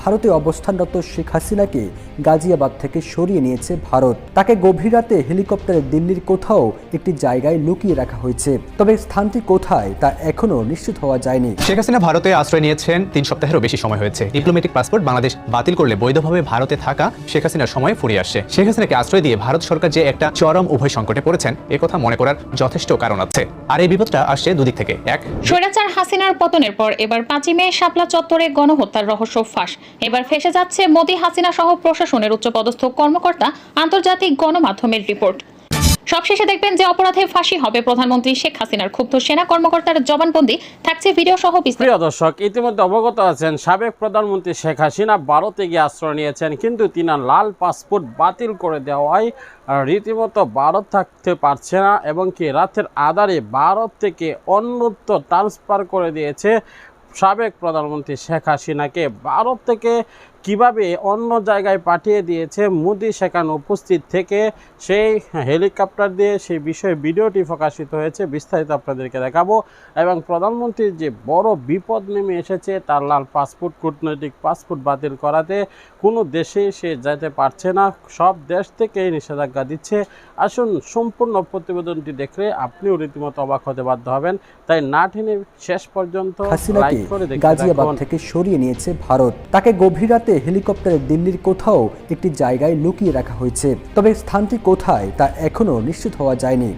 ভারতে অবস্থানরত শেখ হাসিনাকে গাজিয়াবাদ থেকে সরিয়ে নিয়েছে ভারত। তাকে গভীর রাতে হেলিকপ্টারে দিল্লির কোথাও একটি জায়গায় লুকিয়ে রাখা হয়েছে, তবে স্থানটি কোথায় তা এখনও নিশ্চিত হওয়া যায়নি। শেখ হাসিনা ভারতে আশ্রয় নিয়েছেন 3 সপ্তাহেরও বেশি সময় হয়েছে। ডিপ্লোম্যাটিক পাসপোর্ট বাংলাদেশ বাতিল করলে বৈধভাবে ভারতে থাকা শেখ হাসিনার সময় ফুরিয়ে আসছে। শেখ হাসিনাকে আশ্রয় দিয়ে ভারত সরকার যে একটা চরম উভয় সংকটে পড়েছেন একথা মনে করার যথেষ্ট কারণ আছে। আর এই বিপদটা আসছে দুদিক থেকে। এক, স্বৈরাচার হাসিনার পতনের পর এবার 5ই মে শাপলা চত্বরে গণহত্যার রহস্য ফাঁস। এবার ফেঁসে যাচ্ছে মোদি হাসিনা সহ প্রশাসনের উচ্চপদস্থ কর্মকর্তা, আন্তর্জাতিক গণমাধ্যমের রিপোর্ট। সবশেষে দেখবেন যে অপরাধে ফাঁসি হবে প্রধানমন্ত্রী শেখ হাসিনার। ক্ষুব্ধ সেনা কর্মকর্তার জবানবন্দি থাকছে ভিডিও সহ। প্রিয় দর্শক, ইতিমধ্যে অবগত আছেন সাবেক প্রধানমন্ত্রী শেখ হাসিনা ভারতে গিয়ে আশ্রয় নিয়েছেন, কিন্তু তিনি লাল পাসপোর্ট বাতিল করে দেওয়ায় রীতিমতো ভারত থাকতে পারছে না এবং কি রাতের আধারে ভারত থেকে অন্যত্র ট্রান্সফার করে দিয়েছে সাবেক প্রধানমন্ত্রী শেখ হাসিনাকে। ভারত থেকে কিভাবে অন্য জায়গায় পাঠিয়ে দিয়েছে মোদি সেখানে উপস্থিত থেকে সেই হেলিকপ্টার দিয়ে, সেই বিষয়ে ভিডিওটি প্রকাশিত হয়েছে। বিস্তারিত আপনাদেরকে দেখাবো এবং প্রধানমন্ত্রীর যে বড় বিপদ নেমে এসেছে, তার লাল পাসপোর্ট, কূটনৈতিক পাসপোর্ট বাতিল করাতে কোনো দেশে সে যেতে পারছে না, সব দেশ থেকে নিষেধাজ্ঞা দিচ্ছে। আসুন সম্পূর্ণ প্রতিবেদনটি দেখলে আপনিও রীতিমতো অবাক হতে বাধ্য হবেন, তাই না টেনে শেষ পর্যন্ত লাইক করে দেখতে থাকুন। গাজিয়াবাদ থেকে সরিয়ে নিয়েছে ভারত। তাকে গভীর রাতে হেলিকপ্টারে দিল্লির কোথাও একটি জায়গায় লুকিয়ে রাখা হয়েছে, তবে স্থানটি কোথায় তা এখনও নিশ্চিত হওয়া যায়নি।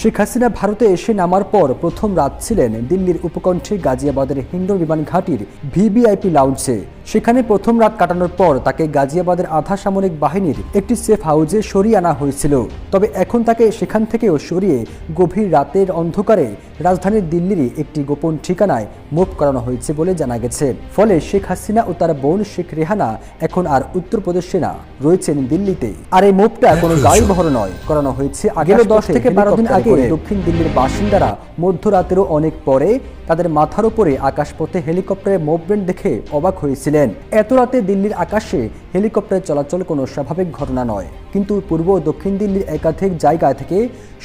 শেখ হাসিনা ভারতে এসে নামার পর প্রথম রাত ছিলেন দিল্লির উপকণ্ঠে গাজিয়াবাদের হিন্ডন বিমান ঘাঁটির ভিভিআইপি লাউঞ্জে। সেখানে প্রথম রাত কাটানোর পর তাকে গাজিয়াবাদের আধা সামরিক বাহিনীর একটি সেফ হাউসে সরিয়ে আনা হয়েছিল, তবে এখন তাকে সেখান থেকেও সরিয়ে গভীর রাতের অন্ধকারে রাজধানীর দিল্লিরই একটি গোপন ঠিকানায় মুভ করানো হয়েছে বলে জানা গেছে। ফলে শেখ হাসিনা ও তার বোন শেখ রেহানা এখন আর উত্তরপ্রদেশে না, রয়েছেন দিল্লিতে। আর এই মুভটা কোনো গাড়ি বহর নয়, করানো হয়েছে আগের 10 থেকে 12 দিন আগে। দক্ষিণ দিল্লির বাসিন্দারা মধ্যরাতেরও অনেক পরে তাদের মাথার উপরে আকাশপথে হেলিকপ্টারের মুভমেন্ট দেখে অবাক হয়েছিলেন। এত রাতে দিল্লির আকাশে হেলিকপ্টার চলাচল কোনো স্বাভাবিক ঘটনা নয়, কিন্তু পূর্ব ও দক্ষিণ দিল্লির একাধিক জায়গা থেকে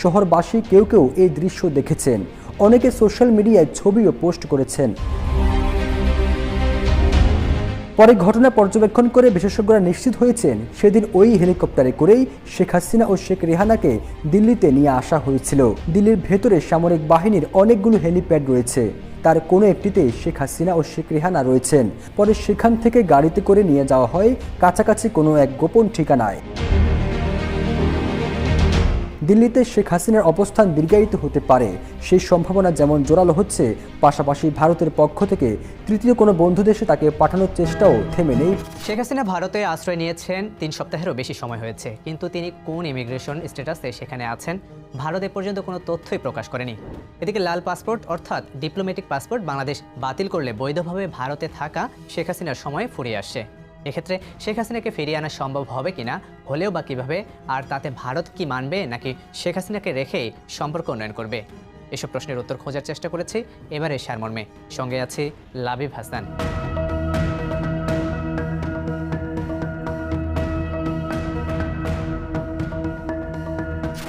শহরবাসী কেউ কেউ এই দৃশ্য দেখেছেন। অনেকে সোশ্যাল মিডিয়ায় ছবিও পোস্ট করেছেন। পরে ঘটনা পর্যবেক্ষণ করে বিশেষজ্ঞরা নিশ্চিত হয়েছেন সেদিন ওই হেলিকপ্টারে করেই শেখ হাসিনা ও শেখ রেহানাকে দিল্লিতে নিয়ে আসা হয়েছিল। দিল্লির ভেতরে সামরিক বাহিনীর অনেকগুলো হেলিপ্যাড রয়েছে, তার কোনো একটিতে শেখ হাসিনা ও শেখ রেহানা রয়েছেন। পরে সেখান থেকে গাড়িতে করে নিয়ে যাওয়া হয় কাছাকাছি কোনো এক গোপন ঠিকানায়। দিল্লিতে শেখ হাসিনার অবস্থান দীর্ঘায়িত হতে পারে, সেই সম্ভাবনা যেমন জোরালো হচ্ছে, পাশাপাশি ভারতের পক্ষ থেকে তৃতীয় কোনো বন্ধু দেশে তাকে পাঠানোর চেষ্টাও থেমে নেই। শেখ হাসিনা ভারতে আশ্রয় নিয়েছেন 3 সপ্তাহেরও বেশি সময় হয়েছে, কিন্তু তিনি কোন ইমিগ্রেশন স্ট্যাটাসে সেখানে আছেন ভারত এ পর্যন্ত কোনো তথ্যই প্রকাশ করেনি। এদিকে লাল পাসপোর্ট অর্থাৎ ডিপ্লোম্যাটিক পাসপোর্ট বাংলাদেশ বাতিল করলে বৈধভাবে ভারতে থাকা শেখ হাসিনার সময় ফুরিয়ে আসছে। এক্ষেত্রে শেখ হাসিনাকে ফিরিয়ে আনা সম্ভব হবে কিনা, হলেও বা কীভাবে, আর তাতে ভারত কি মানবে নাকি শেখ হাসিনাকে রেখেই সম্পর্ক উন্নয়ন করবে, এসব প্রশ্নের উত্তর খোঁজার চেষ্টা করেছি এবারে সারমর্মে। সঙ্গে আছি লাবিব হাসান।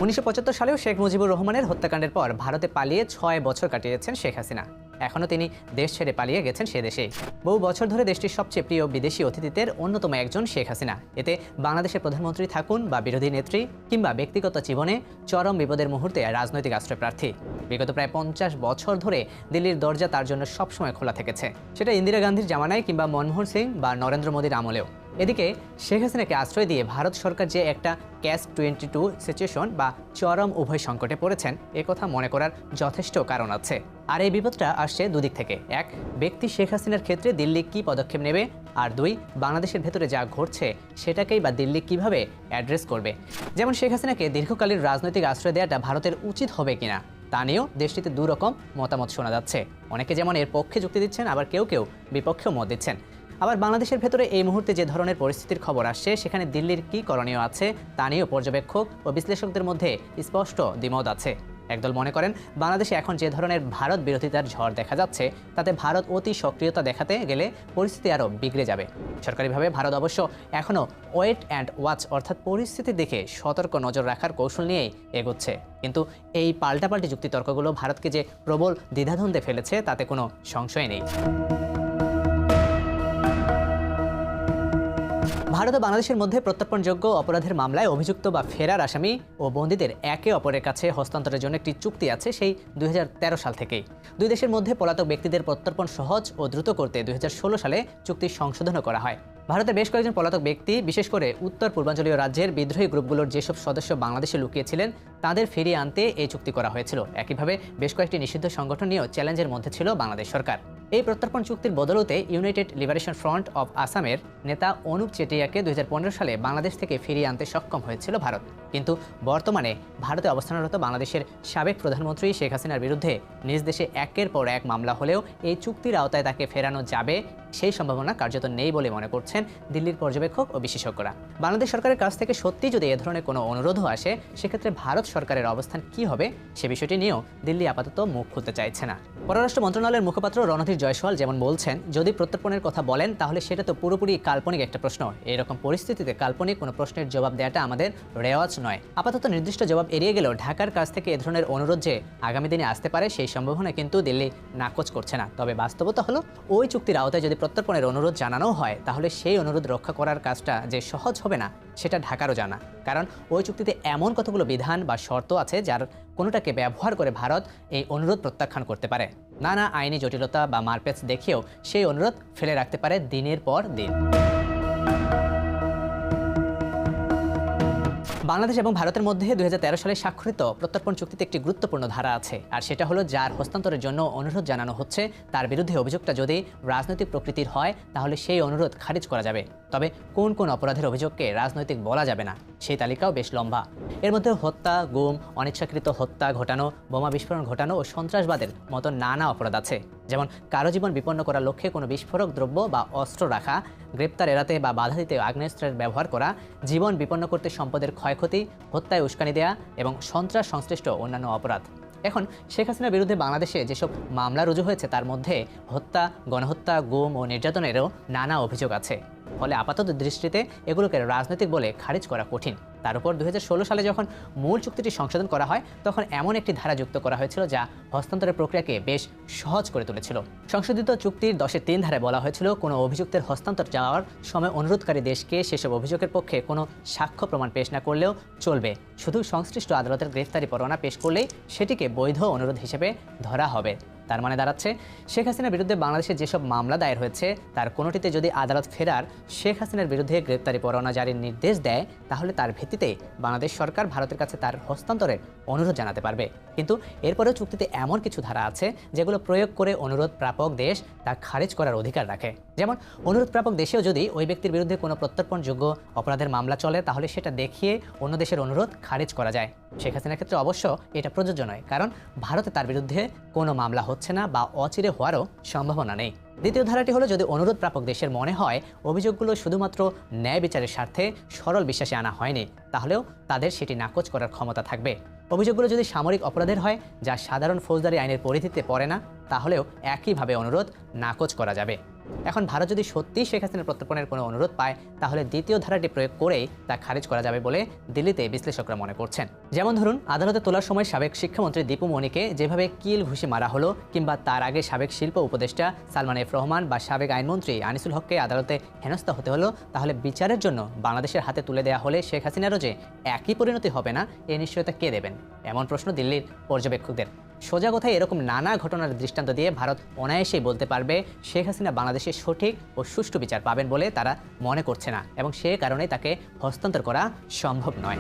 1975 সালেও শেখ মুজিবুর রহমানের হত্যাকাণ্ডের পর ভারতে পালিয়ে 6 বছর কাটিয়েছেন শেখ হাসিনা। এখনও তিনি দেশ ছেড়ে পালিয়ে গেছেন সে দেশে। বহু বছর ধরে দেশটির সবচেয়ে প্রিয় বিদেশি অতিথিদের অন্যতম একজন শেখ হাসিনা। এতে বাংলাদেশের প্রধানমন্ত্রী থাকুন বা বিরোধী নেত্রী কিংবা ব্যক্তিগত জীবনে চরম বিপদের মুহূর্তে রাজনৈতিক আশ্রয় প্রার্থী, বিগত প্রায় 50 বছর ধরে দিল্লির দরজা তার জন্য সবসময় খোলা থেকেছে, সেটা ইন্দিরা গান্ধীর জামানায় কিংবা মনমোহন সিং বা নরেন্দ্র মোদীর আমলেও। এদিকে শেখ হাসিনাকে আশ্রয় দিয়ে ভারত সরকার যে একটা ক্যাচ 22 সিচুয়েশন বা চরম উভয় সংকটে পড়েছেন একথা মনে করার যথেষ্ট কারণ আছে। আর এই বিপদটা আসছে দুদিক থেকে। এক, ব্যক্তি শেখ হাসিনার ক্ষেত্রে দিল্লি কী পদক্ষেপ নেবে, আর 2, বাংলাদেশের ভেতরে যা ঘটছে সেটাকেই বা দিল্লি কিভাবে অ্যাড্রেস করবে। যেমন শেখ হাসিনাকে দীর্ঘকালীন রাজনৈতিক আশ্রয় দেওয়াটা ভারতের উচিত হবে কিনা তা নিয়েও দেশটিতে দুরকম মতামত শোনা যাচ্ছে। অনেকে যেমন এর পক্ষে যুক্তি দিচ্ছেন, আবার কেউ কেউ বিপক্ষেও মত দিচ্ছেন। আবার বাংলাদেশের ভেতরে এই মুহূর্তে যে ধরনের পরিস্থিতির খবর আসছে সেখানে দিল্লির কী করণীয় আছে তা নিয়েও পর্যবেক্ষক ও বিশ্লেষকদের মধ্যে স্পষ্ট দ্বিমত আছে। একদল মনে করেন বাংলাদেশে এখন যে ধরনের ভারত বিরোধিতার ঝড় দেখা যাচ্ছে তাতে ভারত অতি সক্রিয়তা দেখাতে গেলে পরিস্থিতি আরও বিগড়ে যাবে। সরকারিভাবে ভারত অবশ্য এখনও ওয়েট অ্যান্ড ওয়াচ অর্থাৎ পরিস্থিতির দিকে সতর্ক নজর রাখার কৌশল নিয়েই এগোচ্ছে। কিন্তু এই পাল্টাপাল্টি যুক্তিতর্কগুলো ভারতকে যে প্রবল দ্বিধাদ্বন্দ্বে ফেলেছে তাতে কোনো সংশয় নেই। ভারত ও বাংলাদেশের মধ্যে প্রত্যর্পণযোগ্য অপরাধের মামলায় অভিযুক্ত বা ফেরার আসামি ও বন্দীদের একে অপরের কাছে হস্তান্তরের জন্য একটি চুক্তি আছে সেই 2013 সাল থেকেই। দুই দেশের মধ্যে পলাতক ব্যক্তিদের প্রত্যর্পণ সহজ ও দ্রুত করতে 2016 সালে চুক্তি সংশোধনও করা হয়। ভারতের বেশ কয়েকজন পলাতক ব্যক্তি, বিশেষ করে উত্তর পূর্বাঞ্চলীয় রাজ্যের বিদ্রোহী গ্রুপগুলোর যেসব সদস্য বাংলাদেশে লুকিয়েছিলেন তাদের ফিরিয়ে আনতে এই চুক্তি করা হয়েছিল। একইভাবে বেশ কয়েকটি নিষিদ্ধ সংগঠন নিয়েও চ্যালেঞ্জের মধ্যে ছিল বাংলাদেশ সরকার। এই প্রত্যর্পণ চুক্তির বদৌলতে ইউনাইটেড লিবারেশন ফ্রন্ট অব আসামের নেতা অনুপ চেটিয়াকে 2015 সালে বাংলাদেশ থেকে ফিরিয়ে আনতে সক্ষম হয়েছিল ভারত। কিন্তু বর্তমানে ভারতে অবস্থানরত বাংলাদেশের সাবেক প্রধানমন্ত্রী শেখ হাসিনার বিরুদ্ধে নিজ দেশে একের পর এক মামলা হলেও এই চুক্তির আওতায় তাকে ফেরানো যাবে সেই সম্ভাবনা কার্যত নেই বলে মনে করছেন দিল্লির পর্যবেক্ষক ও বিশেষজ্ঞরা। বাংলাদেশ সরকারের কাছ থেকে সত্যি যদি এ ধরনের কোনো অনুরোধও আসে সেক্ষেত্রে ভারত সরকারের অবস্থান কি হবে সে বিষয়টি নিয়েও দিল্লি আপাতত মুখ খুলতে চাইছে না। পররাষ্ট্র মন্ত্রণালয়ের মুখপাত্র রণধীর জয়সওয়াল যেমন বলছেন, যদি প্রত্যর্পণের কথা বলেন তাহলে সেটা তো পুরোপুরি কাল্পনিক একটা প্রশ্ন। এরকম পরিস্থিতিতে কাল্পনিক কোনো প্রশ্নের জবাব দেওয়াটা আমাদের রেওয়াজ নয়। আপাতত নির্দিষ্ট জবাব এড়িয়ে গেলেও ঢাকার কাছ থেকে এ ধরনের অনুরোধ যে আগামী দিনে আসতে পারে সেই সম্ভাবনা কিন্তু দিল্লি নাকচ করছে না। তবে বাস্তবতা হলো ওই চুক্তির আওতায় যদি প্রত্যর্পণের অনুরোধ জানানো হয় তাহলে সেই অনুরোধ রক্ষা করার কাজটা যে সহজ হবে না সেটা ঢাকারও জানা। কারণ ওই চুক্তিতে এমন কতগুলো বিধান বা শর্ত আছে যার কোনোটাকে ব্যবহার করে ভারত এই অনুরোধ প্রত্যাখ্যান করতে পারে। নানা আইনি জটিলতা বা মারপ্যাচ দেখিয়েও সেই অনুরোধ ফেলে রাখতে পারে দিনের পর দিন। বাংলাদেশ এবং ভারতের মধ্যে 2013 সালে স্বাক্ষরিত প্রত্যর্পণ চুক্তিতে একটি গুরুত্বপূর্ণ ধারা আছে, আর সেটা হলো যার হস্তান্তরের জন্য অনুরোধ জানানো হচ্ছে তার বিরুদ্ধে অভিযোগটা যদি রাজনৈতিক প্রকৃতির হয় তাহলে সেই অনুরোধ খারিজ করা যাবে। তবে কোন কোন অপরাধের অভিযোগকে রাজনৈতিক বলা যাবে না সেই তালিকাও বেশ লম্বা। এর মধ্যে হত্যা, গুম, অনিচ্ছাকৃত হত্যা ঘটানো, বোমা বিস্ফোরণ ঘটানো ও সন্ত্রাসবাদের মতো নানা অপরাধ আছে। যেমন কারো জীবন বিপন্ন করার লক্ষ্যে কোনো বিস্ফোরক দ্রব্য বা অস্ত্র রাখা, গ্রেপ্তার এড়াতে বা বাধা দিতে আগ্নেয়াস্ত্রের ব্যবহার করা, জীবন বিপন্ন করতে সম্পদের ক্ষয়ক্ষতি, হত্যায় উস্কানি দেয়া এবং সন্ত্রাস সংশ্লিষ্ট অন্যান্য অপরাধ। এখন শেখ হাসিনার বিরুদ্ধে বাংলাদেশে যেসব মামলা রুজু হয়েছে তার মধ্যে হত্যা, গণহত্যা, গুম ও নির্যাতনেরও নানা অভিযোগ আছে। ফলে আপাতত দৃষ্টিতে এগুলোকে রাজনৈতিক বলে খারিজ করা কঠিন। তার উপর 2016 সালে যখন মূল চুক্তিটি সংশোধন করা হয় তখন এমন একটি ধারা যুক্ত করা হয়েছিল যা হস্তান্তরের প্রক্রিয়াকে বেশ সহজ করে তুলেছিল। সংশোধিত চুক্তির 10-3 ধারায় বলা হয়েছিল কোনো অভিযুক্তের হস্তান্তর যাওয়ার সময় অনুরোধকারী দেশকে সেসব অভিযোগের পক্ষে কোনো সাক্ষ্য প্রমাণ পেশ না করলেও চলবে, শুধু সংশ্লিষ্ট আদালতের গ্রেফতারি পরোয়ানা পেশ করলেই সেটিকে বৈধ অনুরোধ হিসেবে ধরা হবে। তার মানে দাঁড়াচ্ছে শেখ হাসিনার বিরুদ্ধে বাংলাদেশে যেসব মামলা দায়ের হয়েছে তার কোনোটিতে যদি আদালত ফেরার শেখ হাসিনার বিরুদ্ধে গ্রেপ্তারি পরোয়ানা জারির নির্দেশ দেয় তাহলে তার ভিত্তিতে বাংলাদেশ সরকার ভারতের কাছে তার হস্তান্তরের অনুরোধ জানাতে পারবে। কিন্তু এরপরেও চুক্তিতে এমন কিছু ধারা আছে যেগুলো প্রয়োগ করে অনুরোধ প্রাপক দেশ তা খারিজ করার অধিকার রাখে। যেমন অনুরোধ প্রাপক দেশেও যদি ওই ব্যক্তির বিরুদ্ধে কোনো প্রত্যর্পণযোগ্য অপরাধের মামলা চলে তাহলে সেটা দেখিয়ে অন্য দেশের অনুরোধ খারিজ করা যায়। শেখ হাসিনার ক্ষেত্রে অবশ্য এটা প্রযোজ্য নয়, কারণ ভারতে তার বিরুদ্ধে কোনো মামলা হচ্ছে না বা অচিরে হওয়ারও সম্ভাবনা নেই। দ্বিতীয় ধারাটি হলো যদি অনুরোধ প্রাপক দেশের মনে হয় অভিযোগগুলো শুধুমাত্র ন্যায় বিচারের স্বার্থে সরল বিশ্বাসে আনা হয়নি তাহলেও তাদের সেটি নাকচ করার ক্ষমতা থাকবে। অভিযোগগুলো যদি সামরিক অপরাধের হয় যা সাধারণ ফৌজদারি আইনের পরিধিতে পড়ে না তাহলেও একইভাবে অনুরোধ নাকচ করা যাবে। এখন ভারত যদি সত্যিই শেখ হাসিনার প্রত্যর্পণের কোনো অনুরোধ পায় তাহলে দ্বিতীয় ধারাটি প্রয়োগ করেই তা খারিজ করা যাবে বলে দিল্লিতে বিশ্লেষকরা মনে করছেন। যেমন ধরুন আদালতে তোলার সময় সাবেক শিক্ষামন্ত্রী দীপু মনিকে যেভাবে কিল ঘুষি মারা হলো, কিংবা তার আগে সাবেক শিল্প উপদেষ্টা সালমান এফ রহমান বা সাবেক আইনমন্ত্রী আনিসুল হককে আদালতে হেনস্থা হতে হলো, তাহলে বিচারের জন্য বাংলাদেশের হাতে তুলে দেওয়া হলে শেখ হাসিনারও যে একই পরিণতি হবে না এই নিশ্চয়তা কে দেবেন? এমন প্রশ্ন দিল্লির পর্যবেক্ষকদের। সোজা কথায় এরকম নানা ঘটনার দৃষ্টান্ত দিয়ে ভারত অনায়াসেই বলতে পারবে শেখ হাসিনা বাংলাদেশে সঠিক ও সুষ্ঠু বিচার পাবেন বলে তারা মনে করছে না এবং সে কারণেই তাকে হস্তান্তর করা সম্ভব নয়।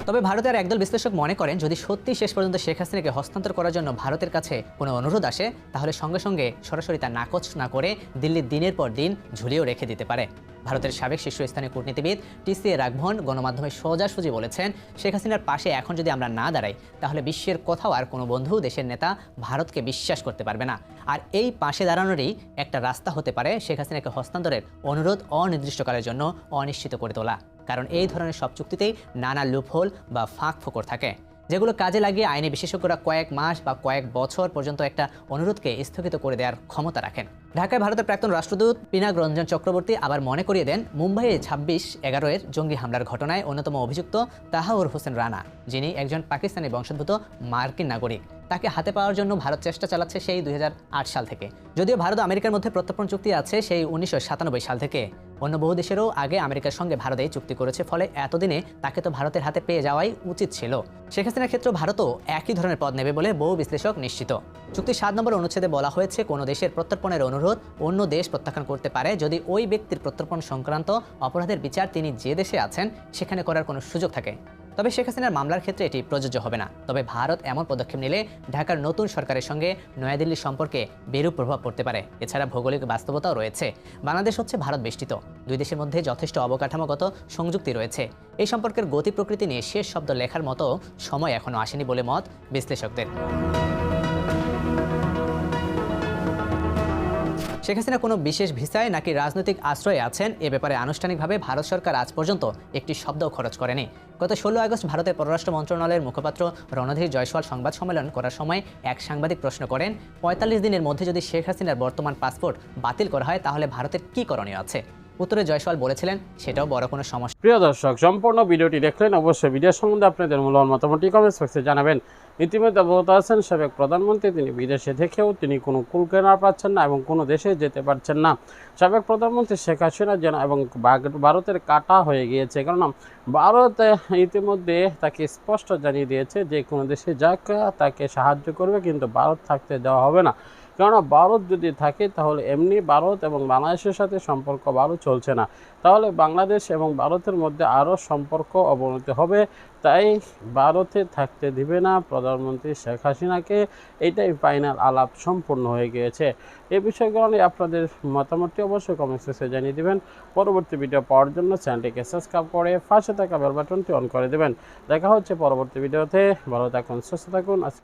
তবে ভারতের একদল বিশ্লেষক মনে করেন যদি সত্যি শেষ পর্যন্ত শেখ হাসিনাকে হস্তান্তর করার জন্য ভারতের কাছে কোনো অনুরোধ আসে তাহলে সঙ্গে সঙ্গে সরাসরি তা নাকচ না করে দিল্লি দিনের পর দিন ঝুলিয়েও রেখে দিতে পারে। ভারতের সাবেক শীর্ষস্থানীয় কূটনীতিবিদ টিসিএ রাঘবন গণমাধ্যমে সোজাসুজি বলেছেন, শেখ হাসিনার পাশে এখন যদি আমরা না দাঁড়াই তাহলে বিশ্বের কোথাও আর কোনো বন্ধু দেশের নেতা ভারতকে বিশ্বাস করতে পারবে না। আর এই পাশে দাঁড়ানোরই একটা রাস্তা হতে পারে শেখ হাসিনাকে হস্তান্তরের অনুরোধ অনির্দিষ্টকালের জন্য অনিশ্চিত করে তোলা। কারণ এই ধরনের সব চুক্তিতেই নানা লুপহোল বা ফাঁক ফোকর থাকে, যেগুলো কাজে লাগিয়ে আইনি বিশেষজ্ঞরা কয়েক মাস বা কয়েক বছর পর্যন্ত একটা অনুরোধকে স্থগিত করে দেওয়ার ক্ষমতা রাখেন। ঢাকায় ভারতের প্রাক্তন রাষ্ট্রদূত পিনাক রঞ্জন চক্রবর্তী আবার মনে করিয়ে দেন, মুম্বাইয়ে 26/11-এর জঙ্গি হামলার ঘটনায় অন্যতম অভিযুক্ত তাহাউর হোসেন রানা, যিনি একজন পাকিস্তানি বংশোদ্ভূত মার্কিন নাগরিক, তাকে হাতে পাওয়ার জন্য ভারত চেষ্টা চালাচ্ছে সেই 2008 সাল থেকে। যদিও ভারত ও আমেরিকার মধ্যে প্রত্যর্পণ চুক্তি আছে সেই 1997 সাল থেকে। অন্য বহু দেশেরও আগে আমেরিকার সঙ্গে ভারত এই চুক্তি করেছে, ফলে এতদিনে তাকে তো ভারতের হাতে পেয়ে যাওয়াই উচিত ছিল। শেখ হাসিনার ক্ষেত্রে ভারতও একই ধরনের পদ নেবে বলে বহু বিশ্লেষক নিশ্চিত। চুক্তির 7 নম্বর অনুচ্ছেদে বলা হয়েছে, কোনো দেশের প্রত্যর্পণের অনুরোধ অন্য দেশ প্রত্যাখ্যান করতে পারে যদি ওই ব্যক্তির প্রত্যর্পণ সংক্রান্ত অপরাধের বিচার তিনি যে দেশে আছেন সেখানে করার কোনো সুযোগ থাকে। তবে শেখ হাসিনার মামলার ক্ষেত্রে এটি প্রযোজ্য হবে না। তবে ভারত এমন পদক্ষেপ নিলে ঢাকার নতুন সরকারের সঙ্গে নয়াদিল্লির সম্পর্কে বিরূপ প্রভাব পড়তে পারে। এছাড়া ভৌগোলিক বাস্তবতাও রয়েছে। বাংলাদেশ হচ্ছে ভারত বেষ্টিত, দুই দেশের মধ্যে যথেষ্ট অবকাঠামোগত সংযুক্তি রয়েছে। এই সম্পর্কের গতি প্রকৃতি নিয়ে শেষ শব্দ লেখার মতো সময় এখনও আসেনি বলে মত বিশ্লেষকদের। শেখ হাসিনা কোনো বিশেষ ভিসায় নাকি রাজনৈতিক আশ্রয়ে আছেন এ ব্যাপারে আনুষ্ঠানিকভাবে ভারত সরকার আজ পর্যন্ত একটি শব্দও খরচ করেনি। গত 16 আগস্ট ভারতের পররাষ্ট্র মন্ত্রণালয়ের মুখপাত্র রণধীর জয়সওয়াল সংবাদ সম্মেলন করার সময় এক সাংবাদিক প্রশ্ন করেন, 45 দিনের মধ্যে যদি শেখ হাসিনার বর্তমান পাসপোর্ট বাতিল করা হয় তাহলে ভারতের কী করণীয় আছে? উত্তরে জয়সওয়াল বলেছিলেন, সেটাও বড় কোনো সমস্যা। প্রিয় দর্শক, সম্পূর্ণ ভিডিওটি দেখলেন। অবশ্যই ভিডিও সম্বন্ধে আপনাদের মূল্যবান মতামতটি কমেন্টস বক্সে জানাবেন। ইতিমধ্যে অবগত আছেন সাবেক প্রধানমন্ত্রী তিনি বিদেশে থেকেও তিনি কোনো কুলকেনার পাচ্ছেন না এবং কোনো দেশে যেতে পারছেন না। সাবেক প্রধানমন্ত্রী শেখ হাসিনা যেন এবং ভারতের কাটা হয়ে গিয়েছে, কারণ ভারত ইতিমধ্যে তাকে স্পষ্ট জানিয়ে দিয়েছে যে কোনো দেশে যাক তাকে সাহায্য করবে, কিন্তু ভারত থাকতে দেওয়া হবে না। কেননা ভারত যদি থাকে তাহলে এমনি ভারত এবং বাংলাদেশের সাথে সম্পর্ক ভালো চলছে না, তাহলে বাংলাদেশ এবং ভারতের মধ্যে আরও সম্পর্ক অবনতি হবে। তাই ভারতে থাকতে দিবে না প্রধানমন্ত্রী শেখ হাসিনাকে। এটাই ফাইনাল আলাপ সম্পূর্ণ হয়ে গিয়েছে। এই বিষয়গুলো আপনাদের মতামতটি অবশ্যই কমেন্ট সেকশনে জানিয়ে দেবেন। পরবর্তী ভিডিও পাওয়ার জন্য চ্যানেলটিকে সাবস্ক্রাইব করে পাশে থাকা বেল বাটনটি অন করে দেবেন। দেখা হচ্ছে পরবর্তী ভিডিওতে। ভালো থাকুন, সুস্থ থাকুন।